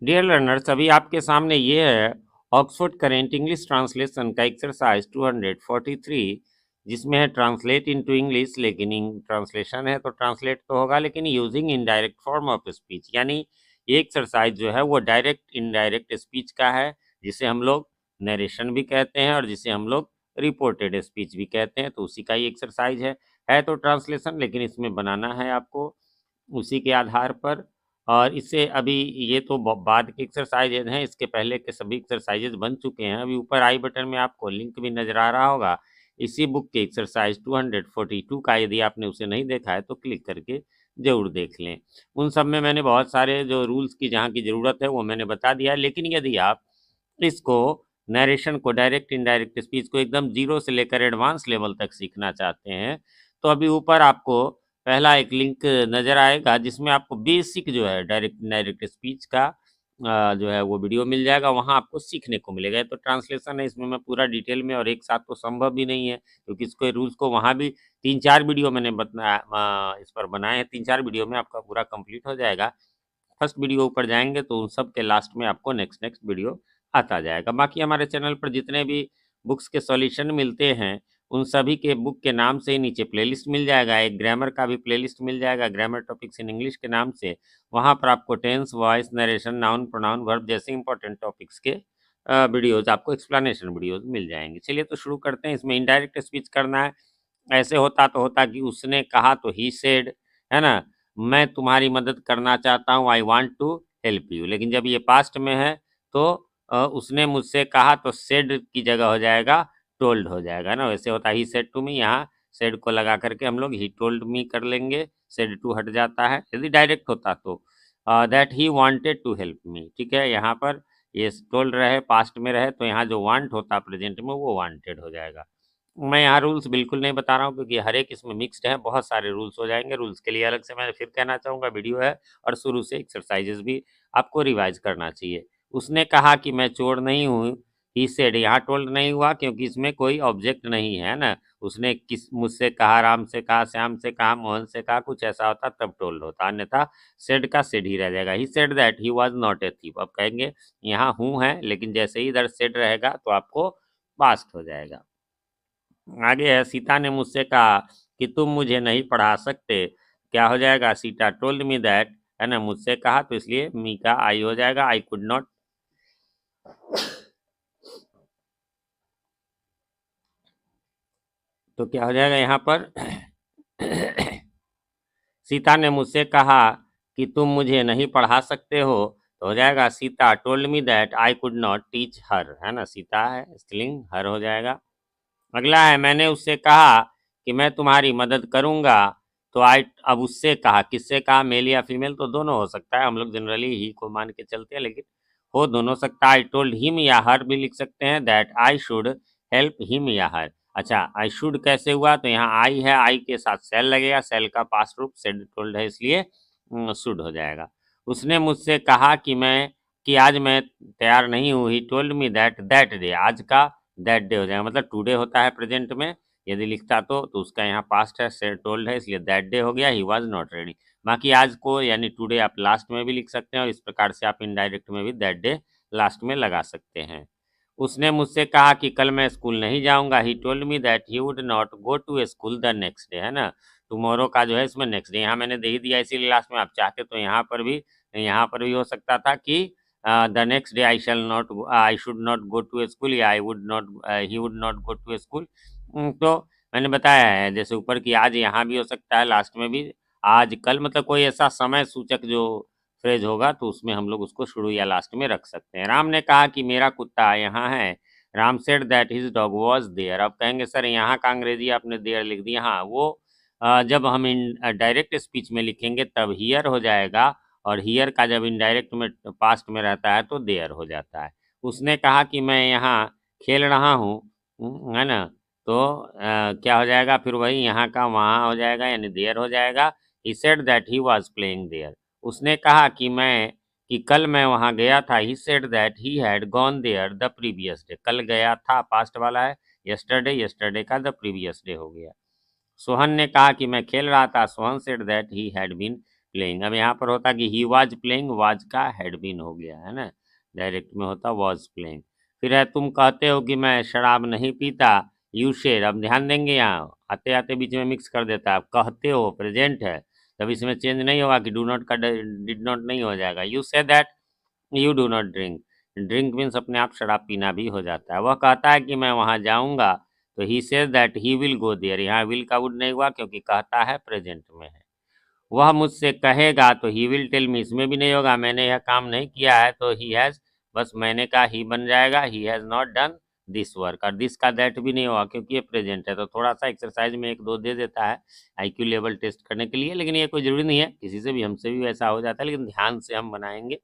Dear learners, अभी आपके सामने ये है ऑक्सफोर्ड करेंट इंग्लिश ट्रांसलेशन का एक्सरसाइज 243, जिसमें है ट्रांसलेट इनटू इंग्लिश। लेकिन ट्रांसलेशन है तो ट्रांसलेट तो होगा, लेकिन using indirect form of speech, यानी ये एक्सरसाइज जो है वो डायरेक्ट इनडायरेक्ट स्पीच का है, जिसे हम लोग नरेशन भी कहते हैं और जिसे हम लोग रिपोर्टेड स्पीच भी कहते हैं। तो उसी का ही एक्सरसाइज है तो ट्रांसलेशन, लेकिन इसमें बनाना है आपको उसी के आधार पर। और इससे अभी ये तो बाद के एक्सरसाइजेज हैं, इसके पहले के सभी एक्सरसाइजेज बन चुके हैं। अभी ऊपर आई बटन में आपको लिंक भी नज़र आ रहा होगा इसी बुक के एक्सरसाइज 242 का। यदि आपने उसे नहीं देखा है तो क्लिक करके ज़रूर देख लें। उन सब में मैंने बहुत सारे जो रूल्स की जहाँ की ज़रूरत है वो मैंने बता दिया है। लेकिन यदि आप इसको नरेशन को डायरेक्ट इनडायरेक्ट स्पीच को एकदम जीरो से लेकर एडवांस लेवल तक सीखना चाहते हैं, तो अभी ऊपर आपको पहला एक लिंक नज़र आएगा जिसमें आपको बेसिक जो है डायरेक्ट इनडायरेक्ट स्पीच का जो है वो वीडियो मिल जाएगा। वहाँ आपको सीखने को मिलेगा। ये तो ट्रांसलेशन है, इसमें मैं पूरा डिटेल में और एक साथ तो संभव भी नहीं है, क्योंकि इसको रूल्स को वहाँ भी 3-4 वीडियो मैंने इस पर बनाए हैं। 3-4 वीडियो में आपका पूरा कंप्लीट हो जाएगा। फर्स्ट वीडियो ऊपर जाएंगे तो उन सब के लास्ट में आपको नेक्स्ट नेक्स्ट वीडियो आता जाएगा। बाकी हमारे चैनल पर जितने भी बुक्स के सॉल्यूशन मिलते हैं, उन सभी के बुक के नाम से ही नीचे प्लेलिस्ट मिल जाएगा। एक ग्रामर का भी प्लेलिस्ट मिल जाएगा, ग्रामर टॉपिक्स इन इंग्लिश के नाम से। वहाँ पर आपको tense, voice, narration, noun, pronoun, verb जैसे इंपॉर्टेंट टॉपिक्स के वीडियोज़, आपको एक्सप्लेनेशन वीडियोज़ मिल जाएंगे। चलिए तो शुरू करते हैं। इसमें इनडायरेक्ट स्पीच करना है। ऐसे होता तो होता कि उसने कहा तो ही सेड, है ना। मैं तुम्हारी मदद करना चाहता हूँ, I want to help you. लेकिन जब ये पास्ट में है तो उसने मुझसे कहा तो सेड की जगह हो जाएगा टोल्ड हो जाएगा ना। वैसे होता ही सेड टू मी, यहाँ सेड को लगा करके हम लोग ही टोल्ड मी कर लेंगे, सेड टू हट जाता है। यदि डायरेक्ट होता तो that he wanted to help me, ठीक है। यहाँ पर ये टोल्ड रहे, पास्ट में रहे, तो यहाँ जो वांट होता प्रेजेंट में वो वांटेड हो जाएगा। मैं यहाँ रूल्स बिल्कुल नहीं बता रहा हूँ, क्योंकि हर एक इसमें मिक्स्ड है, बहुत सारे रूल्स हो जाएंगे। रूल्स के लिए अलग से मैं फिर कहना चाहूँगा वीडियो है, और शुरू से एक्सरसाइजेज भी आपको रिवाइज करना चाहिए। उसने कहा कि मैं चोर नहीं हूँ, ही सेड, यहाँ टोल्ड नहीं हुआ क्योंकि इसमें कोई ऑब्जेक्ट नहीं है ना। उसने किस मुझसे कहा, राम से कहा, श्याम से कहा, मोहन से कहा, कुछ ऐसा होता तब टोल्ड होता, अन्यथा सेड का सेड ही रह जाएगा। He said that he was not a thief. अब कहेंगे यहाँ हूँ है, लेकिन जैसे ही इधर सेड रहेगा तो आपको पास्ट हो जाएगा। आगे है, सीता ने मुझसे कहा कि तुम मुझे नहीं पढ़ा सकते। क्या हो जाएगा, सीता टोल्ड मी दैट, है ना, मुझसे कहा तो इसलिए मी का आई हो जाएगा, आई कुड नॉट। तो क्या हो जाएगा यहाँ पर सीता ने मुझसे कहा कि तुम मुझे नहीं पढ़ा सकते हो, तो हो जाएगा Sita told me that I could not teach हर, है ना। सीता है स्त्रीलिंग, हर हो जाएगा। अगला है, मैंने उससे कहा कि मैं तुम्हारी मदद करूंगा। तो आई, अब उससे कहा, किससे कहा, मेल या फीमेल तो दोनों हो सकता है। हम लोग जनरली ही को मान के चलते हैं, लेकिन हो दोनों सकता है। आई टोल्ड हिम या हर भी लिख सकते हैं, that I should help him या हर। अच्छा, आई शुड कैसे हुआ, तो यहाँ आई है, आई के साथ सेल लगेगा, सेल का पास्ट रूप सेड टोल्ड है, इसलिए शुड हो जाएगा। उसने मुझसे कहा कि आज मैं तैयार नहीं हूँ। ही टोल्ड मी दैट डे, आज का दैट डे हो जाएगा, मतलब टुडे होता है प्रेजेंट में। यदि लिखता तो उसका यहाँ पास्ट है, से टोल्ड है, इसलिए दैट डे हो गया। He was not ready. बाकी आज को यानी टुडे आप लास्ट में भी लिख सकते हैं, और इस प्रकार से आप इनडायरेक्ट में भी दैट डे लास्ट में लगा सकते हैं। उसने मुझसे कहा कि कल मैं स्कूल नहीं जाऊंगा। He told me that he would not go to school the next day, है ना। टुमारो का जो है इसमें नेक्स्ट डे, यहाँ मैंने दे ही दिया इसीलिए लास्ट में। आप चाहते तो यहाँ पर भी हो सकता था कि the next day I shall not, I should not go to school, या I would not, he would not go to school. तो मैंने बताया है जैसे ऊपर कि आज यहाँ भी हो सकता है, लास्ट में भी। आज कल मतलब कोई ऐसा समय सूचक जो फ्रेज होगा तो उसमें हम लोग उसको शुरू या लास्ट में रख सकते हैं। राम ने कहा कि मेरा कुत्ता यहाँ है। Ram said that his dog was there. अब कहेंगे सर यहाँ का अंग्रेजी आपने देयर लिख दिया। हाँ, वो जब हम इन डायरेक्ट स्पीच में लिखेंगे तब हियर हो जाएगा, और हियर का जब इनडायरेक्ट में पास्ट में रहता है तो देयर हो जाता है। उसने कहा कि मैं यहाँ खेल रहा हूँ, है ना। तो क्या हो जाएगा, फिर वही यहाँ का वहाँ हो जाएगा, यानी देयर हो जाएगा। He said that he was playing there. उसने कहा कि कल मैं वहाँ गया था। He said that he had gone there the previous day. कल गया था पास्ट वाला है, यस्टरडे, यस्टरडे का द प्रीवियस डे हो गया। सोहन ने कहा कि मैं खेल रहा था। Sohan said that he had been playing. अब यहाँ पर होता कि ही वाज प्लेइंग, वाज का हैड बीन हो गया है ना, डायरेक्ट में होता वाज प्लेइंग। फिर है तुम कहते हो कि मैं शराब नहीं पीता, यू शेर। अब ध्यान देंगे यहाँ आते आते बीच में मिक्स कर देता है। अब कहते हो प्रेजेंट है, तब इसमें चेंज नहीं होगा कि डू नॉट का डिड नॉट नहीं हो जाएगा। You say that you do not drink, drink means अपने आप शराब पीना भी हो जाता है। वह कहता है कि मैं वहाँ जाऊँगा, तो he says that he will go there. यहाँ विल का वुड नहीं हुआ क्योंकि कहता है प्रेजेंट में है। वह मुझसे कहेगा, तो ही विल टेल मी, इसमें भी नहीं होगा मैंने यह काम नहीं किया है, तो ही हैज़, बस मैंने कहा ही बन जाएगा, he has not done this work. और दिस का दैट भी नहीं होगा क्योंकि ये प्रेजेंट है। तो थोड़ा सा एक्सरसाइज में एक दो दे देता है आईक्यू लेवल टेस्ट करने के लिए, लेकिन ये कोई ज़रूरी नहीं है, किसी से भी हमसे भी वैसा हो जाता है, लेकिन ध्यान से हम बनाएंगे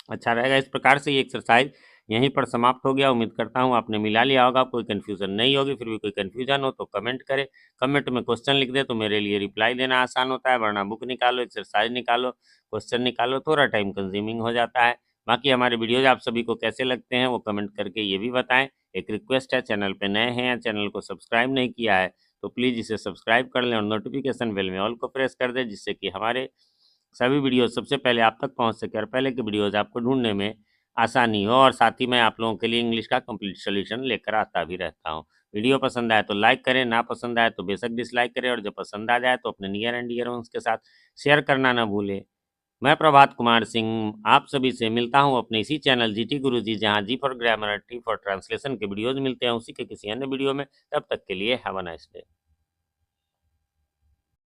अच्छा रहेगा। इस प्रकार से ये एक्सरसाइज यहीं पर समाप्त हो गया। उम्मीद करता हूँ आपने मिला लिया होगा, कोई कन्फ्यूज़न नहीं होगी। फिर भी कोई कन्फ्यूजन हो तो कमेंट करें, कमेंट में क्वेश्चन लिख दे तो मेरे लिए रिप्लाई देना आसान होता है, वरना बुक निकालो, एक्सरसाइज निकालो, क्वेश्चन निकालो, थोड़ा टाइम कंज्यूमिंग हो जाता है। बाकी हमारे वीडियोज आप सभी को कैसे लगते हैं वो कमेंट करके ये भी बताएं। एक रिक्वेस्ट है, चैनल पे नए हैं या चैनल को सब्सक्राइब नहीं किया है तो प्लीज़ इसे सब्सक्राइब कर लें और नोटिफिकेशन बेल में ऑल को प्रेस कर दें, जिससे कि हमारे सभी वीडियो सबसे पहले आप तक पहुंच सके और पहले के वीडियोज आपको ढूंढने में आसानी हो। और साथ ही मैं आप लोगों के लिए इंग्लिश का कंप्लीट सॉल्यूशन लेकर आता भी रहता हूं। वीडियो पसंद आए तो लाइक करें, ना पसंद आए तो बेशक डिसलाइक करें, और जब पसंद आ जाए तो अपने नियर एंड डियर वंस के साथ शेयर करना ना भूलें। मैं प्रभात कुमार सिंह आप सभी से मिलता हूं अपने इसी चैनल जीटी गुरुजी, जहां G for grammar, T for translation के वीडियोज मिलते हैं उसी के किसी अन्य वीडियो में। तब तक के लिए हैव अ नाइस डे।